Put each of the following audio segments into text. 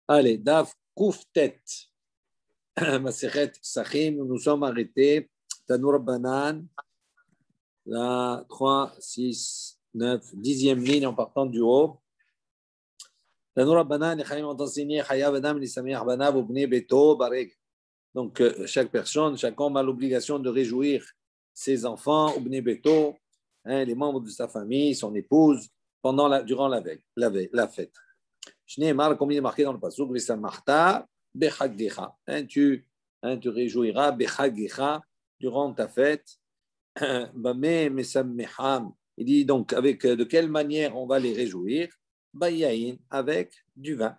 Allez, Daf Kouftet, Masechet Sachim, nous nous sommes arrêtés. Tanour Banan, la 3, 6, 9, 10e ligne en partant du haut. Tanour Banan, les Chaim ont enseigné Chayav Adam, l'Issamiyah Banav, Ubne Beto, Barek. Donc, chaque personne, chaque homme a l'obligation de réjouir ses enfants, Ubne Beto, les membres de sa famille, son épouse, durant la fête. Shneimar, comme il est marqué dans le pasuk, Vesamarta bechagecha. Tu réjouiras bechagecha durant ta fête. Bame mesammeham. Il dit donc de quelle manière on va les réjouir? Bayaïn, avec du vin.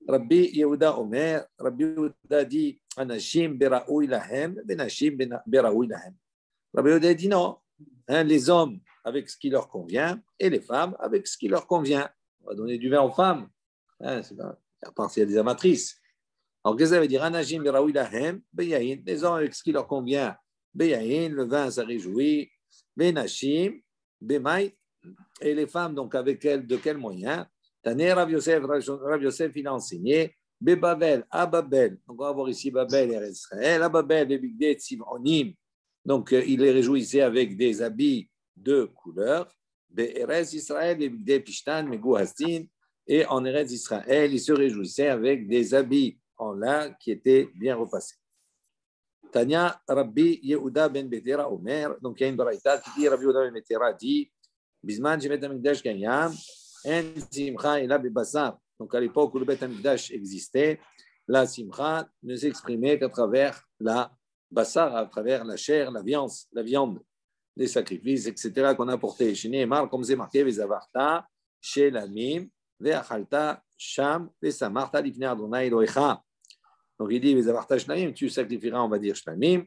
Rabbi Yehuda Omer, Rabbi Yehuda dit Anashim beraoui lahem, benashim beraoui lahem. Rabbi Yehuda dit non, les hommes avec ce qui leur convient et les femmes avec ce qui leur convient. On va donner du vin aux femmes. À part s'il y a des amatrices. Alors, qu'est-ce que ça veut dire? Anajim beraoui lahem, beyaïn. Les hommes avec ce qui leur convient. Beyaïn, le vin, ça réjouit. Benashim, bemaï. Et les femmes, donc, avec elles, de quel moyen? Taner Rav Yosef, il a enseigné. Bebabel, à Babel. Donc, on va voir ici Babel et Israël. À Babel, Bebigdet, Sivonim. Donc, il les réjouissait avec des habits de couleur. Be'erez Israël, Bebigdet, Pishtan, Megou Hastin. Et en Eretz Israël, il se réjouissait avec des habits en lin qui étaient bien repassés. Tanya Rabbi Yehuda ben Betera Omer. Donc, il y a une baraïta qui dit Rabbi Yehuda ben Betera dit Bisman Shemet Hamikdash Kayam, En Simcha Ela Bebassar. Donc, à l'époque où le Bet Hamikdash existait, la Simcha ne s'exprimait qu'à travers la bassar, à travers la chair, la viande des sacrifices, etc. qu'on apportait. Chez Nehemar, comme c'est marqué, Vezavarta, chez la Mim, Ve'achalta, Sham, Ve'samarta, Lifnei Adonai Elohecha. Donc, il dit, Vezavarta, Shlamim, tu sacrifieras, on va dire, Shlamim.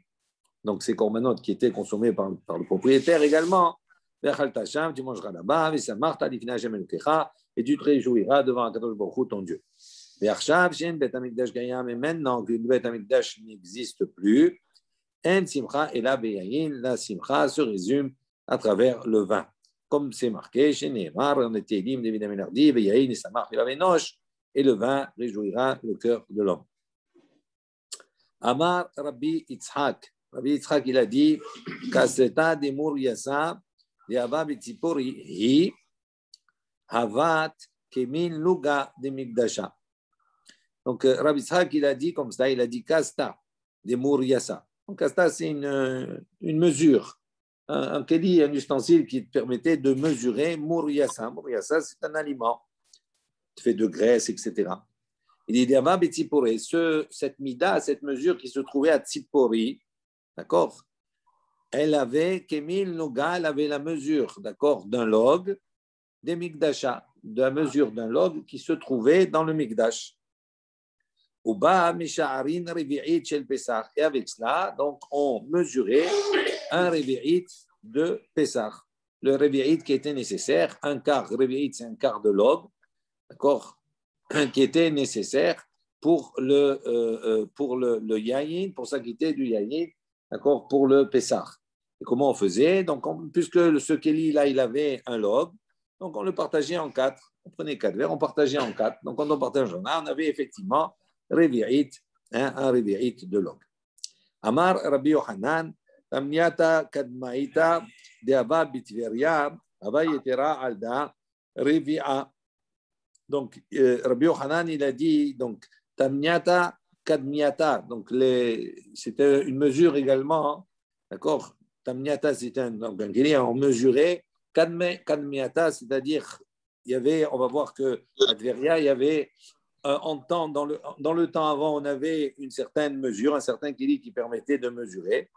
Donc, c'est korbanot qui étaient consommés par le propriétaire également. Ve'achalta, Sham, tu mangeras là-bas, Ve'samarta, Lifnei Hashem Elohecha, et tu te réjouiras devant Akadosh Baruch Hu, ton Dieu. Ve'achshav, Shen Bet Hamikdash Gayam, et maintenant que le Bet Hamikdash n'existe plus, En simcha et la beyayin, la simcha se résume à travers le vin. Comme c'est marqué chez Nehemar, on était lim David Amélardi, beyayin et samach et la venoche, et le vin réjouira le cœur de l'homme. Amar Rabbi Yitzhak. Rabbi Yitzhak, il a dit, Kaseta de Mur Yasa, de Abba Bitzipori, hi, Havat, Kemin Luga de Migdasha. Donc, Rabbi Yitzhak, il a dit comme ça, il a dit Kasta de Mur Yasa. Donc, Kasta, c'est une mesure, un keli, un ustensile qui permettait de mesurer Mouriassa. Mouriassa, c'est un aliment fait de graisse, etc. Il dit Abba Betzipori, cette mida, cette mesure qui se trouvait à Tzipori, d'accord, elle avait, Kemil Noga, elle avait la mesure, d'accord, d'un log, des Mikdasha, de la mesure d'un log qui se trouvait dans le Mikdash. Et avec cela, donc, on mesurait un révi'it de Pessah. Le révi'it qui était nécessaire, un quart, révi'it, c'est un quart de log, d'accord, qui était nécessaire pour le yayin, pour s'acquitter du yayin, d'accord, pour le Pessah. Et comment on faisait? Donc, puisque ce Kéli-là, il avait un log, donc on le partageait en 4. On prenait 4 verres, on partageait en 4. Donc, quand on partageait en 1, on avait effectivement révi'it, un révi'it de log. Amar Rabbi Yohanan, Tamniata Kadmaïta, de Abba Bitveria, Abba Yetera Alda, Révi'a. Donc, Rabbi Yohanan, il a dit, donc, Tamniata Kadmiata. Donc, c'était une mesure également, d'accord? Tamniata, c'est un guerrier, on mesurait. Kadmiata, c'est-à-dire, il y avait, on va voir que à Tveria, il y avait dans le temps avant, on avait une certaine mesure, un certain kéli qui permettait de mesurer.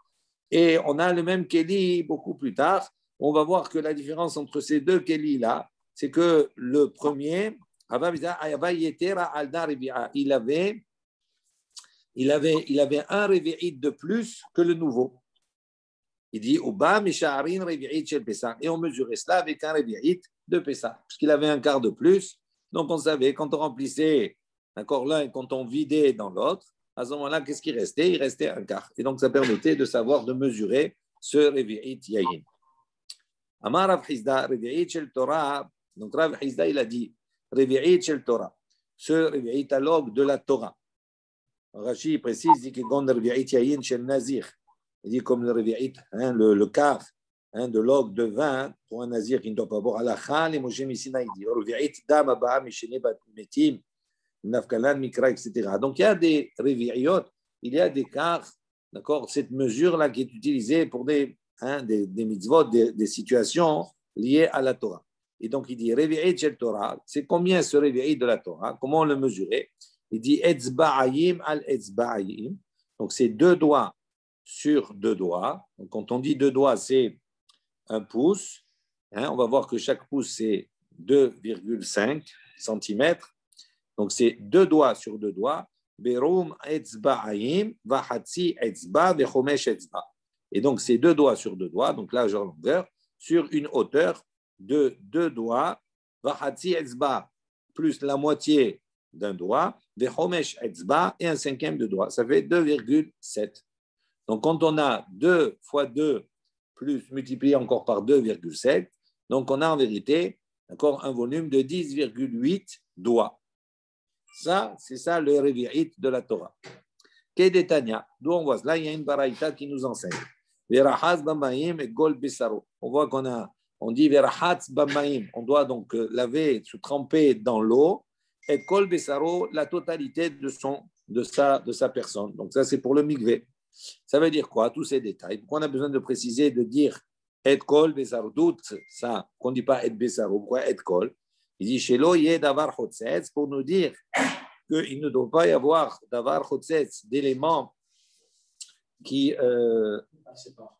Et on a le même kéli beaucoup plus tard. On va voir que la différence entre ces deux kélis-là, c'est que le premier, il avait un révi'it de plus que le nouveau. Il dit, et on mesurait cela avec un révi'it de Pessah, puisqu'il avait un quart de plus. Donc, on savait, quand on remplissait d'accord, l'un et quand on vidait dans l'autre, à ce moment-là, qu'est-ce qui restait? Il restait un quart. Et donc, ça permettait de savoir, de mesurer ce révi'it yayin. Amar Rav Hizda, révi'it shel Torah. Donc, Rav Hizda, il a dit, révi'it shel Torah. ce Revi'it de la Torah. Rashi précise, il dit que Gon Revi'it Yayin chez Nazir. Il dit comme le Revi'it, le quart de log de vin pour un Nazir qui ne doit pas boire. Alakha, les Moshe Missina, il dit Revi'it Dam Abba Mishene Bat Metim, Nafkalan Mikra, etc. Donc il y a des Revi'iyot, il y a des quarts, d'accord, cette mesure-là qui est utilisée pour des mitzvot, des situations liées à la Torah. Et donc, il dit, Revi'it shel Torah, c'est combien ce Revi'it de la Torah? Comment le mesurer? Il dit, Etzba'ayim al Etzba'ayim. Donc, c'est 2 doigts sur 2 doigts. Donc, quand on dit 2 doigts, c'est 1 pouce. On va voir que chaque pouce, c'est 2,5 cm. Donc, c'est 2 doigts sur 2 doigts. Berum Etzba'ayim, Vahatsi Etzba, Vechomesh Etzba. Et donc, c'est 2 doigts sur 2 doigts, donc largeur, longueur, sur une hauteur de 2 doigts, Vahatsi Etzba, plus la moitié d'un doigt, Vechomesh Etzba, et un 5e de doigt. Ça fait 2,7. Donc, quand on a 2 fois 2, plus multiplié encore par 2,7, donc on a en vérité encore un volume de 10,8 doigts. Ça, c'est ça le Revi'it de la Torah. Kedetania, d'où on voit là, il y a une baraïta qui nous enseigne. Verahaz bamaim et gol besaro. On voit on dit verahaz bamaim. On doit donc laver, se tremper dans l'eau et gol besaro, la totalité de sa personne. Donc ça, c'est pour le mikvé. Ça veut dire quoi? Tous ces détails. Pourquoi on a besoin de préciser, de dire et kol besaro? Doute ça, qu'on ne dit pas et besaro. Pourquoi et kol? Il dit shelo yé davar chotzetz pour nous dire qu'il ne doit pas y avoir davar chotzetz d'éléments qui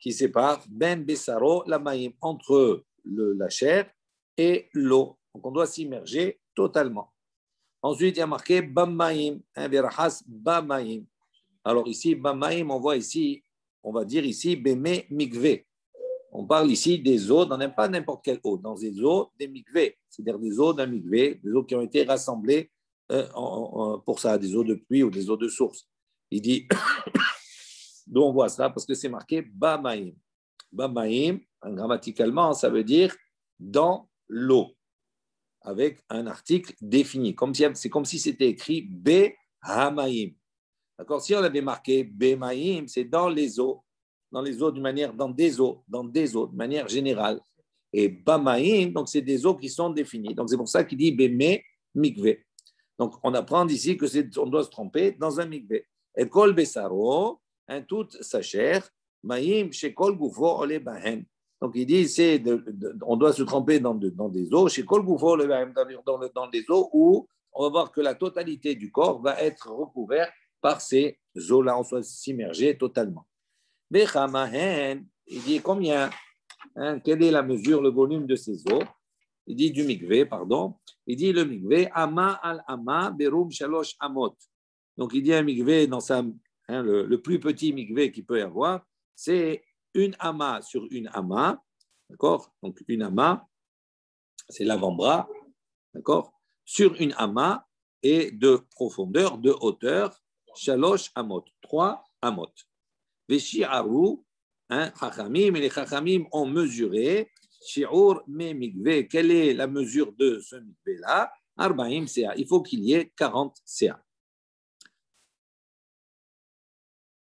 sépare ben besaro la maïm entre la chair et l'eau. Donc on doit s'immerger totalement. Ensuite il y a marqué bamaïm, verahas bamaïm. Alors ici bamaïm, on voit ici, on va dire ici beme mikvé. On parle ici des eaux, pas n'importe quelle eau, dans des eaux des mikvés, c'est-à-dire des eaux d'un mikvé, des eaux qui ont été rassemblées pour ça, des eaux de pluie ou des eaux de source. Il dit d'où on voit ça, parce que c'est marqué Bamaïm. Bamaïm, grammaticalement, ça veut dire dans l'eau, avec un article défini. C'est comme si c'était écrit Be-Hamaïm. D'accord? Si on avait marqué Be-Maïm, c'est dans les eaux d'une manière, dans des eaux, de manière générale. Et Bamaïm, donc c'est des eaux qui sont définies. Donc c'est pour ça qu'il dit Beme Mikve. Donc on apprend ici qu'on doit se tromper dans un mikvé. Et Kol Besaro, toute sa chair, Maïm, chez Kol Goufo, Ole Bahem. Donc il dit, on doit se tremper dans des eaux, chez Kol Goufo, Ole Bahem, dans des eaux où on va voir que la totalité du corps va être recouverte par ces eaux-là, on doit s'immerger totalement. Bechamahen, il dit combien, quelle est la mesure, le volume de ces eaux? Il dit du mikvé, pardon. Il dit le mikvé, ama al ama, berum shalosh amot. Donc il dit un mikvé dans le plus petit mikvé qu'il peut y avoir, c'est une ama sur une ama, d'accord? Donc une ama, c'est l'avant-bras, d'accord? Sur une ama et de profondeur, de hauteur, shalosh amot, 3 amot. Veshi'aru, chachamim, et les chachamim ont mesuré shi'ur me mikvé. Quelle est la mesure de ce mikvé-là? 40 CA. Il faut qu'il y ait 40 CA.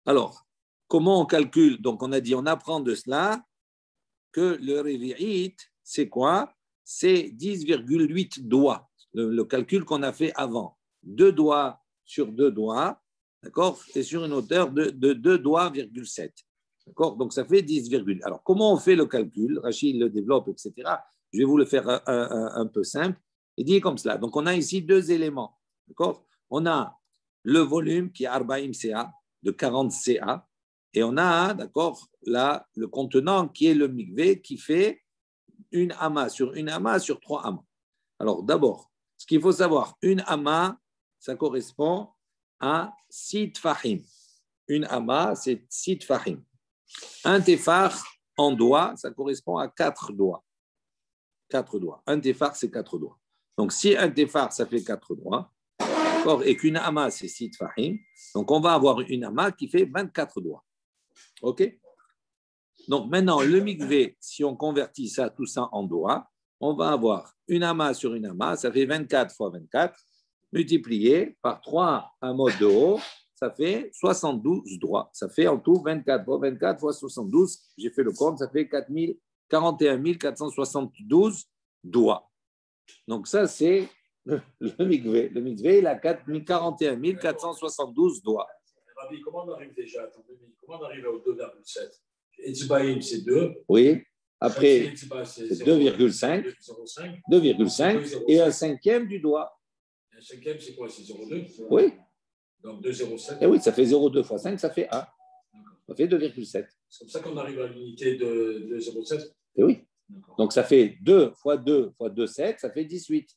Alors, comment on calcule? Donc, on a dit, on apprend de cela que le Revi'it, c'est quoi? C'est 10,8 doigts. Le calcul qu'on a fait avant. 2 doigts sur 2 doigts, d'accord? Et sur une hauteur de 2 doigts,7. D'accord? Donc, ça fait 10, alors, comment on fait le calcul? Rachid le développe, etc. Je vais vous le faire un peu simple. Il dit comme cela. Donc, on a ici 2 éléments. D'accord? On a le volume qui est 40 CA, de 40 CA. Et on a, d'accord, là, le contenant qui est le mikvé qui fait une ama sur 3 amas. Alors, d'abord, ce qu'il faut savoir, une ama, ça correspond à 6 tfahim. Une ama, c'est 6 tfahim. Un tefar en doigts, ça correspond à 4 doigts. 4 doigts. Un tefar, c'est 4 doigts. Donc, si un tefar, ça fait 4 doigts, d'accord, et qu'une ama, c'est 6 tfahim, donc on va avoir une ama qui fait 24 doigts. OK? Donc, maintenant, le mikvé, si on convertit tout ça en doigts, on va avoir une ama sur une ama, ça fait 24 fois 24, multiplié par 3 amot de haut, ça fait 72 doigts. Ça fait en tout 24 fois 24 fois 72. J'ai fait le compte, ça fait 41 472 doigts. Donc ça, c'est le mikvé. Le mikvé, il a 41 472 doigts. Rabbi, comment on arrive déjà? Comment on arrive au 2,7? Etzbaïm, c'est 2. Oui. Après, c'est 2,5. 2,5 et un cinquième du doigt. Un cinquième, c'est quoi? C'est 0,2? Oui. Donc 2,07. Et oui, ça fait 0,2 fois 5, ça fait 1. Ça fait 2,7. C'est comme ça qu'on arrive à l'unité de 0,7? Et oui. Donc ça fait 2 fois 2 fois 2, 7, ça fait 18.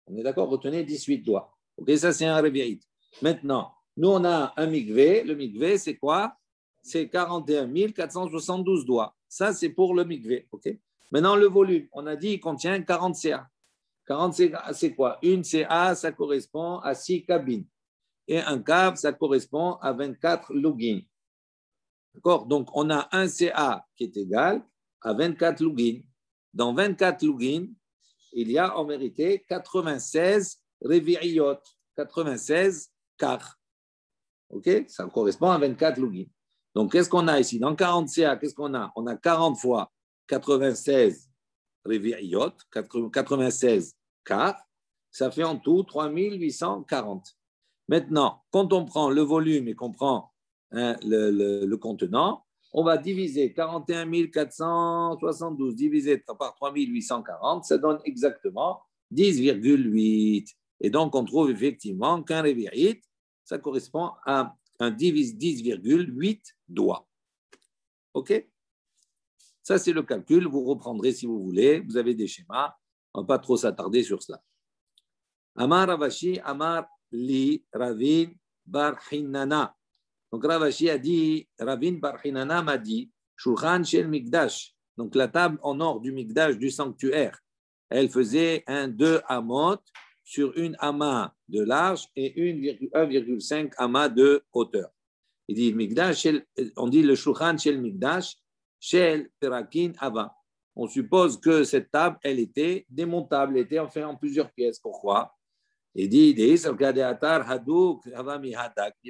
On est d'accord? Retenez 18 doigts. Ok, ça c'est un réveil. Maintenant, nous on a un mikvé. Le mikvé, c'est quoi? C'est 41 472 doigts. Ça, c'est pour le mikvé. Okay. Maintenant, le volume, on a dit qu'il contient 40 CA. 40 CA, c'est quoi? Une CA, ça correspond à 6 cabines. Et un cave, ça correspond à 24 lugins. D'accord? Donc, on a un CA qui est égal à 24 lugins. Dans 24 lugins, il y a en vérité 96 revi'iyot, 96 quarts. OK? Ça correspond à 24 lugins. Donc, qu'est-ce qu'on a ici? Dans 40 CA, qu'est-ce qu'on a? On a 40 fois 96 revi'iyot, 96 quarts. Ça fait en tout 3840. Maintenant, quand on prend le volume et qu'on prend le contenant, on va diviser 41 472 divisé par 3840, ça donne exactement 10,8. Et donc, on trouve effectivement qu'un révi'it, ça correspond à un 10,8 doigts. OK? Ça, c'est le calcul. Vous reprendrez si vous voulez. Vous avez des schémas. On ne va pas trop s'attarder sur cela. Amar Ravashi, Amar Li Ravin Bar Hinana. Donc Ravashi a dit, Ravin Bar Hinana m'a dit, Shulchan Shel Mikdash. Donc la table en or du Mikdash, du sanctuaire, elle faisait 2 amot sur une ama de large et 1,5 ama de hauteur. Il dit Mikdash, on dit le Shulchan Shel Mikdash, Shel Perakin Ava. On suppose que cette table, elle était démontable, elle était en plusieurs pièces. Pourquoi? Il dit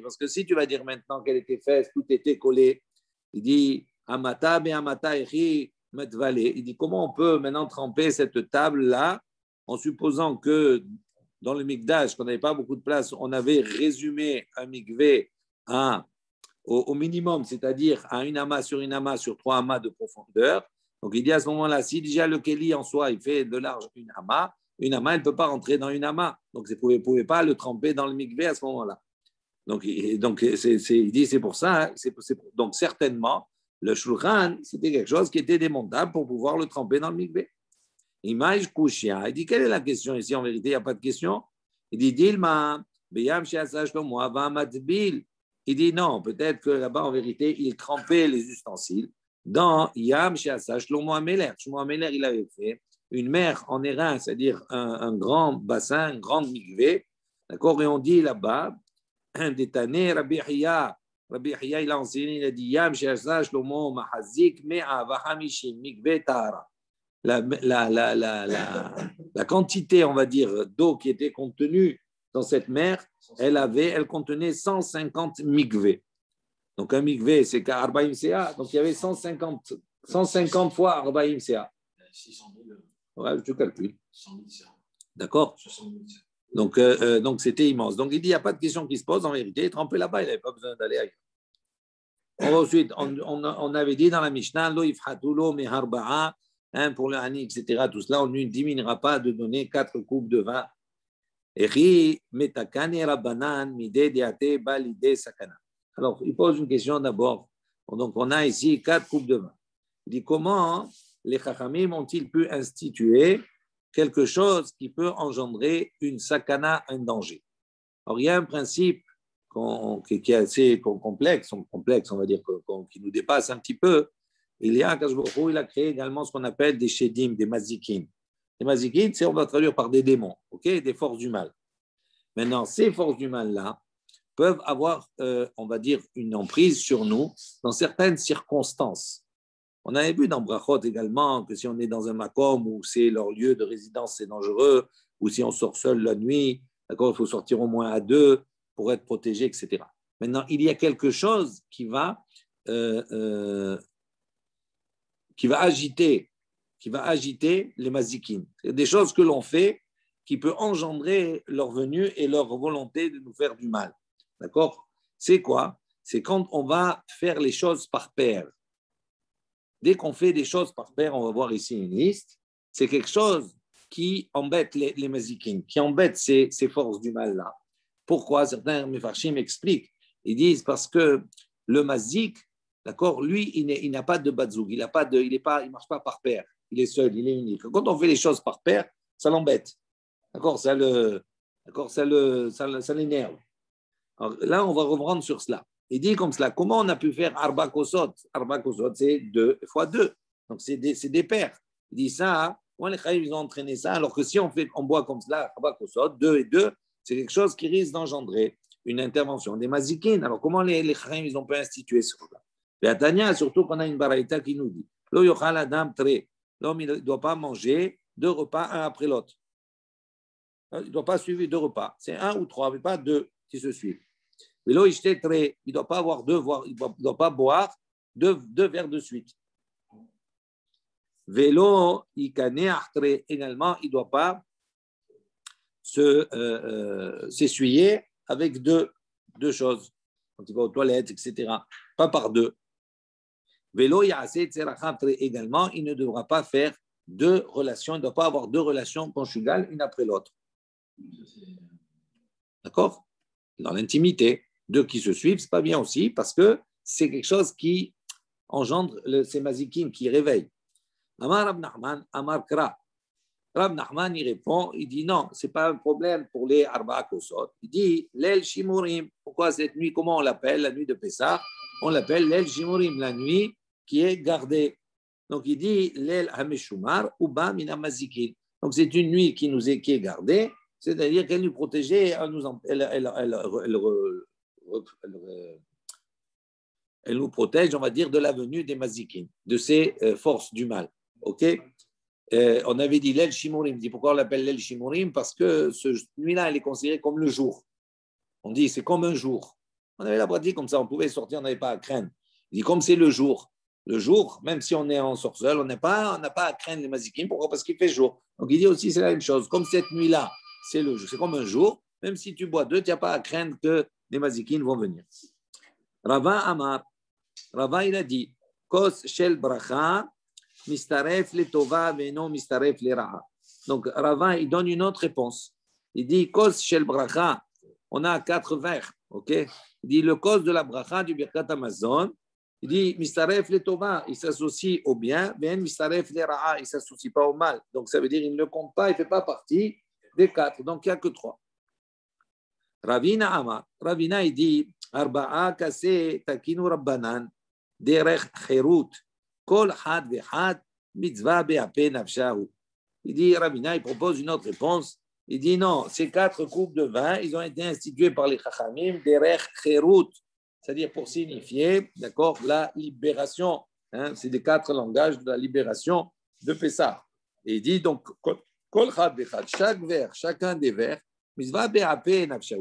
parce que si tu vas dire maintenant qu'elle était faite, tout était collé, il dit Amata be Amata echi metvale. Il dit comment on peut maintenant tremper cette table-là en supposant que dans le mikdash, qu'on n'avait pas beaucoup de place, on avait résumé un mikvé au minimum, c'est-à-dire à une ama sur 3 amas de profondeur. Donc il dit à ce moment-là, si déjà le keli en soi, il fait de large une ama, elle ne peut pas rentrer dans une ama. Donc vous ne pouvez pas le tremper dans le mikvé à ce moment-là. Donc il dit c'est pour ça. Hein, donc certainement, le shulchan, c'était quelque chose qui était démontable pour pouvoir le tremper dans le mikvé. Image kushia. Il dit quelle est la question ici? En vérité, il n'y a pas de question. Il dit Dilma, beyam she'asach lo mo'ava matbil. Il dit non, peut-être que là-bas, en vérité, il trempait les ustensiles dans Yam She'asa Shlomo HaMelech. Shlomo HaMelech, il avait fait une mer en airain, c'est-à-dire un grand bassin, une grande mikvé. D'accord? Et on dit là-bas, Détané, Rabbi Hiya, il a enseigné, il a dit Yam She'asa Shlomo Mahazik Me'a V'hamishim Mikvé Tahara. La quantité, on va dire, d'eau qui était contenue dans cette mer, elle contenait 150 mikvés. Donc un mikvé, c'est qu'à Arbaïm CA, donc il y avait 150 fois Arbaïm CA. 600 000. Ouais, je calcule. 100 000 CA. D'accord. 60 000. Donc c'était immense. Donc il dit, il n'y a pas de question qui se pose, en vérité, tremper là-bas, il n'avait pas besoin d'aller ailleurs. Ensuite, on avait dit dans la Mishnah, Lo ifhatulo meharba'a, pour le hani, etc., tout cela, on ne diminuera pas de donner 4 coupes de vin. Alors, il pose une question d'abord. Donc, on a ici 4 coupes de vin. Il dit comment les Chachamim ont-ils pu instituer quelque chose qui peut engendrer une sakana, un danger? Alors, il y a un principe qui est assez complexe, on va dire, qui nous dépasse un petit peu. Il y a il a créé également ce qu'on appelle des shedim, des mazikim. Les mazikim, on va traduire par des démons, okay, des forces du mal. Maintenant, ces forces du mal-là peuvent avoir, on va dire, une emprise sur nous dans certaines circonstances. On avait vu dans Brachot également que si on est dans un makom où c'est leur lieu de résidence, c'est dangereux, ou si on sort seul la nuit, D'accord, il faut sortir au moins à deux pour être protégé, etc. Maintenant, il y a quelque chose euh, euh, qui va agiter les mazikines. C'est des choses que l'on fait qui peut engendrer leur venue et leur volonté de nous faire du mal. D'accord? C'est quoi? C'est quand on va faire les choses par paire. Dès qu'on fait des choses par paire, on va voir ici une liste, c'est quelque chose qui embête les mazikines, qui embête ces forces du mal-là. Pourquoi? Certains mefarshim expliquent. Ils disent parce que le mazik, d'accord, lui, il n'a pas de badzoug, il ne marche pas par paire, il est seul, il est unique. Quand on fait les choses par paire, ça l'embête. D'accord, ça l'énerve. Alors, là, on va reprendre sur cela. Il dit comme cela, comment on a pu faire arba kosot? Arba kosot, c'est 2 fois 2. Donc, c'est des paires. Il dit ça, les Khaïm, ils ont entraîné ça, alors que si on boit comme cela, arba kosot, 2 et 2, c'est quelque chose qui risque d'engendrer une intervention des mazikines. Alors, comment les Khaïm, ils ont pu instituer cela? Et à Tania, surtout qu'on a une baraïta qui nous dit, lo yochal adam tre, l'homme, il ne doit pas manger 2 repas un après l'autre. Il ne doit pas suivre 2 repas. C'est 1 ou 3, mais pas 2 qui se suivent. Il ne doit pas avoir il ne doit pas boire deux verres de suite. Vélo, également, il ne doit pas s'essuyer avec deux choses. Quand il va aux toilettes, etc. Pas par 2. Vélo, également, il ne devra pas faire 2 relations. Il ne doit pas avoir 2 relations conjugales, une après l'autre. D'accord? Dans l'intimité. 2 qui se suivent, ce n'est pas bien aussi parce que c'est quelque chose qui engendre ces mazikines, qui réveillent. Amar Rab Nachman, Amar Kra. Rab Nachman, il répond, il dit non, ce n'est pas un problème pour les Arba'a Kosot. Il dit l'El Shimurim. Pourquoi cette nuit, comment on l'appelle, la nuit de Pessah? On l'appelle l'El Shimurim, la nuit qui est gardée. Donc il dit l'El Hameshumar, Uba Mina Mazikin. Donc c'est une nuit qui est gardée, c'est-à-dire qu'elle nous protégeait, elle nous protège, on va dire, de la venue des mazikines, de ces forces du mal. Ok? On avait dit l'El Shimurim. Pourquoi on l'appelle l'El Shimurim? Parce que cette nuit-là, elle est considérée comme le jour. On dit c'est comme un jour. On avait la pratique comme ça, on pouvait sortir, on n'avait pas à craindre. Il dit comme c'est le jour, même si on est en sorcelle, on n'a pas à craindre les mazikines. Pourquoi? Parce qu'il fait jour. Donc il dit aussi c'est la même chose. Comme cette nuit-là, c'est comme un jour, même si tu bois 2, tu n'as pas à craindre que les mazikines vont venir. Rava Amar, Rava il a dit, Kos shel bracha, mistaref le tova veno mistaref le ra'a. Donc Rava il donne une autre réponse. Il dit Kos shel bracha, on a 4 verres, ok? Il dit le cause de la bracha du Birkat Hamazon. Il dit mistaref le tova, il s'associe au bien, ven mistaref le ra'a, il ne s'associe pas au mal. Donc ça veut dire il ne compte pas, il ne fait pas partie des 4. Donc il n'y a que 3. Ravina Amar, Ravina il dit Arba'a kase takinu rabbanan derech cherut kol had vechad mitzvah be'ape nafshahu. Il dit Ravina, il propose une autre réponse. Il dit non, ces 4 coupes de vin, ils ont été institués par les Chachamim derech cherut, c'est-à-dire pour signifier, d'accord, la libération. Hein, c'est les 4 langages de la libération de Pessah. Et il dit donc kol had vechad, chaque verre, chacun des verres.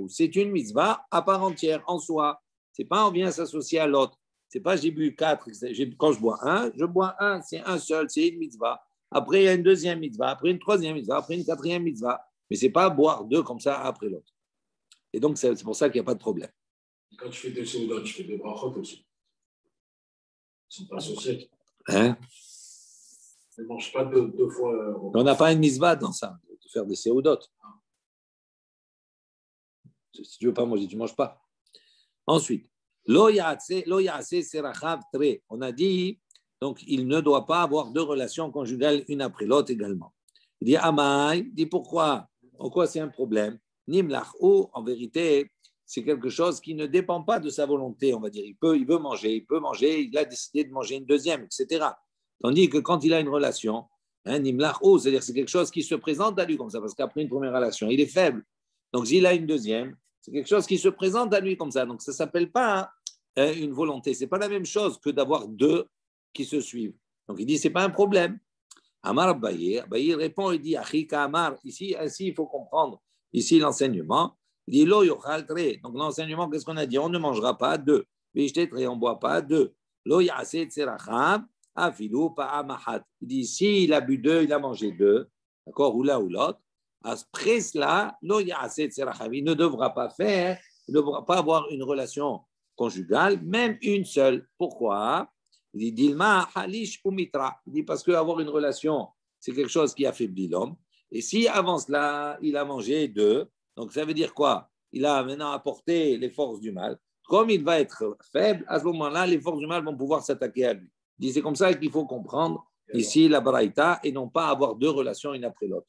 C'est une mitzvah à part entière, en soi. Ce n'est pas on vient s'associer à l'autre. Ce n'est pas j'ai bu 4. Quand je bois un, c'est un seul, c'est une mitzvah. Après, il y a une deuxième mitzvah, après une troisième mitzvah, après une quatrième mitzvah. Mais ce n'est pas boire 2 comme ça après l'autre. Et donc, c'est pour ça qu'il n'y a pas de problème. Quand tu fais 2 seudot, tu fais 2 brachot aussi. Ils ne sont pas associés. Hein? Ne mange pas 2 fois. On n'a pas une mitzvah dans ça, de faire des séoudotes. Si tu ne veux pas manger, tu ne manges pas. Ensuite, lo ya'ase serachav tre. On a dit, donc il ne doit pas avoir 2 relations conjugales une après l'autre également. Il dit Amai, il dit pourquoi? Pourquoi c'est un problème? Nimlachou, en vérité, c'est quelque chose qui ne dépend pas de sa volonté, on va dire. Il veut manger, il a décidé de manger une deuxième, etc. Tandis que quand il a une relation, nimlachou, c'est-à-dire c'est quelque chose qui se présente à lui comme ça, parce qu'après une première relation, il est faible. Donc s'il a une deuxième, c'est quelque chose qui se présente à lui comme ça. Donc ça ne s'appelle pas une volonté. Ce n'est pas la même chose que d'avoir 2 qui se suivent. Donc il dit, ce n'est pas un problème. Amar Abaye répond, il dit, Achika Amar, ici, ainsi il faut comprendre Ici, l'enseignement, il dit lo yochal tre. Donc, l'enseignement, qu'est-ce qu'on a dit? On ne mangera pas deux. Vishte tre, on ne boit pas deux. Lo yase tseracham, afilu pa'amahat. Il dit, s'il a bu deux, il a mangé deux, d'accord, ou l'un ou l'autre, après cela, lo yase tseracham. Il ne devra pas faire, il ne devra pas avoir une relation conjugale, même une seule. Pourquoi? Il dit, Dilma halish ou mitra. Il dit, parce qu'avoir une relation, c'est quelque chose qui affaiblit l'homme. Et si avant cela, il a mangé deux, donc ça veut dire quoi? Il a maintenant apporté les forces du mal. Comme il va être faible, à ce moment-là, les forces du mal vont pouvoir s'attaquer à lui. Il dit, c'est comme ça qu'il faut comprendre ici la baraïta et non pas avoir deux relations une après l'autre.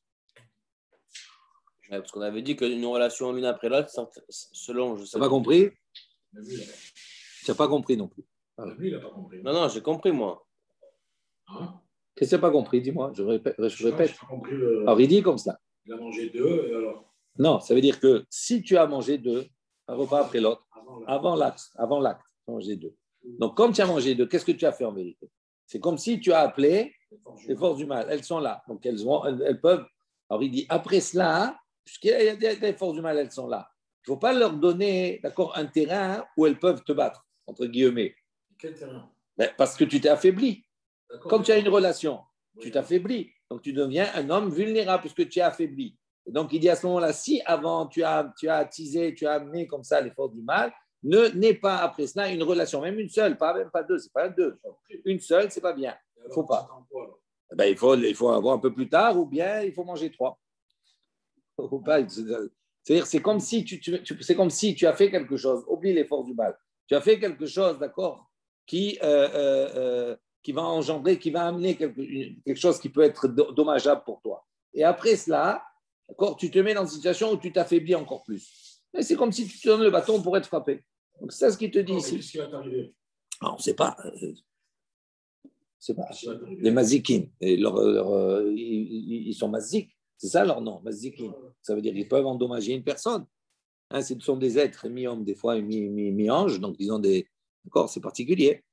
Ouais, parce qu'on avait dit qu'une relation l'une après l'autre, selon, je sais Tu n'as pas compris? Tu n'as pas compris non plus. Lui, il n'a pas compris. Non, j'ai compris, moi. Hein? Qu'est-ce que tu n'as pas compris? Dis-moi, je répète. Pas compris Alors, il dit comme ça. Il a mangé deux, et alors? Non, ça veut dire que si tu as mangé deux, un repas après l'autre, avant l'acte, tu as mangé deux. Donc, comme tu as mangé deux, qu'est-ce que tu as fait en vérité? C'est comme si tu as appelé les forces du mal. Elles sont là. Donc, elles peuvent. Alors, il dit, après cela, puisqu'il y a des forces du mal, elles sont là. Il ne faut pas leur donner, d'accord, un terrain où elles peuvent te battre, entre guillemets. Quel terrain? Parce que tu t'es affaibli. Comme tu as une relation, oui, tu t'affaiblis. Donc, tu deviens un homme vulnérable puisque tu es affaibli. Et donc, il dit à ce moment-là, si avant tu as attisé, tu as amené comme ça les forces du mal, n'aie pas après cela une relation, même une seule, même pas deux, c'est pas deux. Une seule, c'est pas bien. Il ne faut pas. Il faut avoir un peu plus tard ou bien il faut manger trois. Faut pas, c'est-à-dire, c'est comme si c'est comme si tu as fait quelque chose, oublie les forces du mal. Tu as fait quelque chose, d'accord, qui va engendrer, qui va amener quelque chose qui peut être dommageable pour toi. Et après cela, d'accord, tu te mets dans une situation où tu t'affaiblis encore plus. Mais c'est comme si tu te donnes le bâton pour être frappé. Donc, c'est ça ce qu'il te dit ici. Qu'est-ce qui va t'arriver? On ne sait pas. C'est pas. Les mazikim, ils sont maziques. C'est ça leur nom, mazikim. Ça veut dire qu'ils peuvent endommager une personne. Hein, ce sont des êtres mi-hommes, des fois mi-anges, donc ils ont des. D'accord, c'est particulier.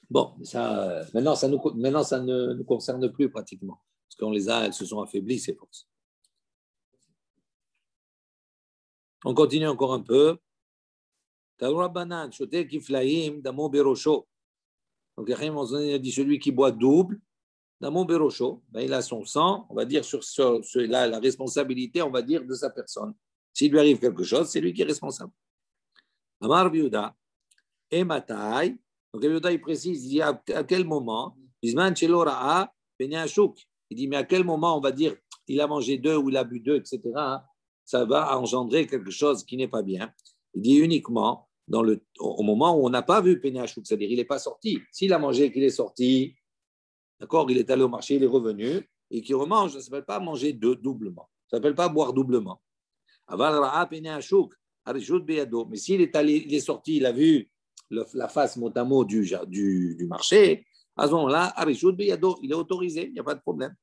Bon, ça, maintenant, ça ne nous concerne plus pratiquement. Parce qu'on les a, elles se sont affaiblies, ces forces. On continue encore un peu. Donc, on a dit celui qui boit double, Damo Berosho, il a son sang, on va dire sur là, la responsabilité, on va dire, de sa personne. S'il lui arrive quelque chose, c'est lui qui est responsable. Amar Biuda, et Matai, donc Biuda il précise, il dit à quel moment, Bisman Cheloraa, Penyashuk, il dit mais à quel moment on va dire il a mangé deux ou il a bu deux, etc. Ça va engendrer quelque chose qui n'est pas bien. Il dit uniquement au moment où on n'a pas vu Penyashuk, c'est-à-dire il n'est pas sorti. S'il a mangé et qu'il est sorti, d'accord, il est allé au marché, il est revenu, et qu'il remange, ça ne s'appelle pas manger doublement. Ça ne s'appelle pas boire doublement. Mais s'il il est sorti, il a vu la face mot à mot du marché, à ce moment-là, il est autorisé, il n'y a pas de problème.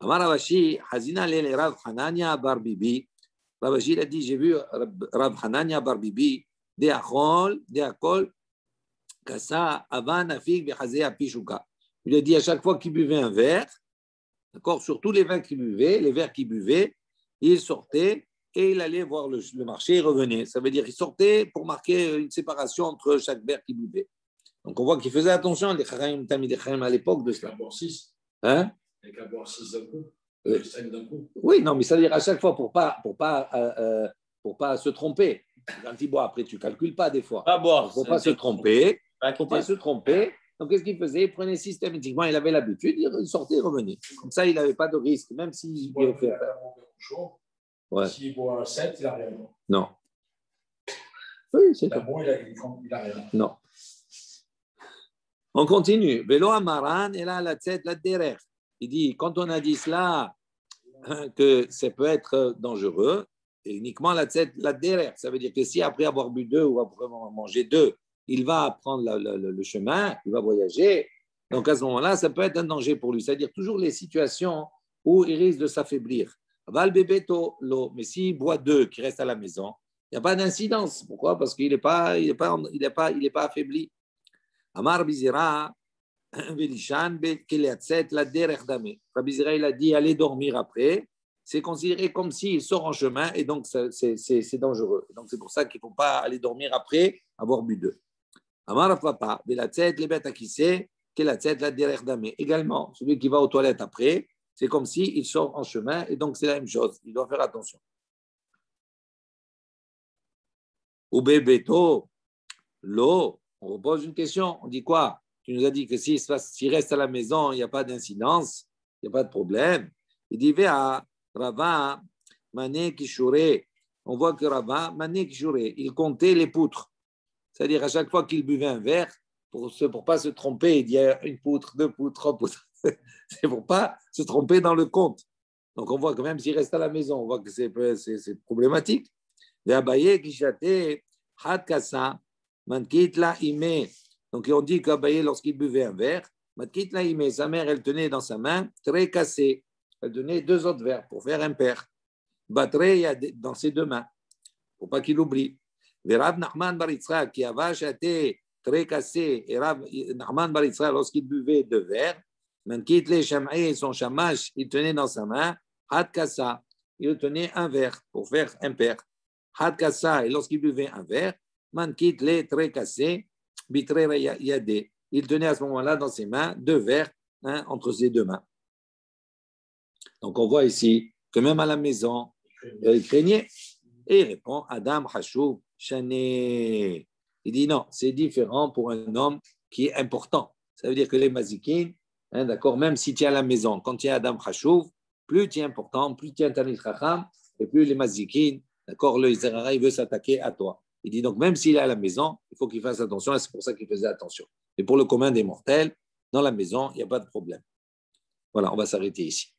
Amar Ravashi, Hazina Lele Rav Hanania Bar Bibi. Ravashi, il a dit, j'ai vu Rav Hanania Bar Bibi, de Akol, Kasa, Avan, Afik, Bechazé, Apishuka. Il a dit à chaque fois qu'il buvait un verre, d'accord, sur tous les vins qu'il buvait, les verres qu'il buvait, il sortait et il allait voir le marché et revenait. Ça veut dire qu'il sortait pour marquer une séparation entre chaque verre qu'il buvait. Donc on voit qu'il faisait attention, les Charaïm Tamid Charaïm à l'époque de cela. Il y a boire 6. Hein? Il y a boire 6 d'un coup. 5 d'un coup. Oui, non, mais ça veut dire à chaque fois pour pas se tromper. Quand il boit, après tu calcules pas des fois. Pas boire. Pour pas se tromper. Pour pas se tromper. Donc, qu'est-ce qu'il faisait? Il prenait systématiquement, il avait l'habitude, il sortait et revenait. Comme ça, il n'avait pas de risque, même s'il fait. Ouais. S'il boit 7, il n'a rien. Non. Oui, c'est ça. Bon, il n'a rien. Non. On continue. Vélo amaran et là, la tête, la derrière. Il dit, quand on a dit cela, que ça peut être dangereux, et uniquement la tête, la derrière. Ça veut dire que si après avoir bu deux ou après avoir mangé deux, il va prendre le chemin, il va voyager. Donc, à ce moment-là, ça peut être un danger pour lui. C'est-à-dire toujours les situations où il risque de s'affaiblir. Val bebeto l'eau. Mais s'il boit deux qui restent à la maison, il n'y a pas d'incidence. Pourquoi? Parce qu'il n'est pas affaibli. Amar bizira, Velishan, Keliatzet, la Dererdame. Rabbi Israël a dit allez dormir après. C'est considéré comme s'il sort en chemin et donc c'est dangereux. Donc c'est pour ça qu'il ne faut pas aller dormir après avoir bu d'eux. Amar Papa, Velatzet, les bêtes à qui c'est, Keliatzet, la Dererdame. Également, celui qui va aux toilettes après, c'est comme s'il sort en chemin et donc c'est la même chose. Il doit faire attention. Ou Bebeto, l'eau, on repose une question. On dit quoi? Tu nous as dit que s'il reste à la maison, il n'y a pas d'incidence, il n'y a pas de problème. Il dit, Véa, Rava, Mané Kishure. On voit que Rava, Mané Kishure, il comptait les poutres. C'est-à-dire, à chaque fois qu'il buvait un verre, pour ne pas se tromper, il y a une poutre, deux poutres, trois poutres. C'est pour ne pas se tromper dans le compte. Donc, on voit que même s'il reste à la maison, on voit que c'est problématique. Véabaye Kishate, Hadkasa, Mankit la Ime. Donc, on dit qu'Abaye, lorsqu'il buvait un verre, Matkit la Ime, sa mère, elle tenait dans sa main, très cassée. Elle donnait 2 autres verres pour faire un père. Batre dans ses 2 mains, pour pas qu'il oublie. Rav Nachman bar Yitzchak, qui avait acheté très cassé, et Rav Nachman bar Yitzchak, lorsqu'il buvait 2 verres, Mankit le Shamaï, son chamash, il tenait dans sa main, Had Kassa, il tenait un verre pour faire un père. Had Kassa, et lorsqu'il buvait un verre, Mankit le très cassé, Bitre Yadé, il tenait à ce moment-là dans ses mains 2 verres, entre ses 2 mains. Donc, on voit ici que même à la maison, il craignait. Et il répond, Adam Hashou, Chané. Il dit non, c'est différent pour un homme qui est important. Ça veut dire que les mazikines, d'accord, même si tu es à la maison, quand tu es Adam Hashou, plus tu es important, plus tu es un Tanit Chacham, et plus les mazikines, d'accord, le Israël il veut s'attaquer à toi. Il dit donc, même s'il est à la maison, il faut qu'il fasse attention, et c'est pour ça qu'il faisait attention. Et pour le commun des mortels, dans la maison, il n'y a pas de problème. Voilà, on va s'arrêter ici.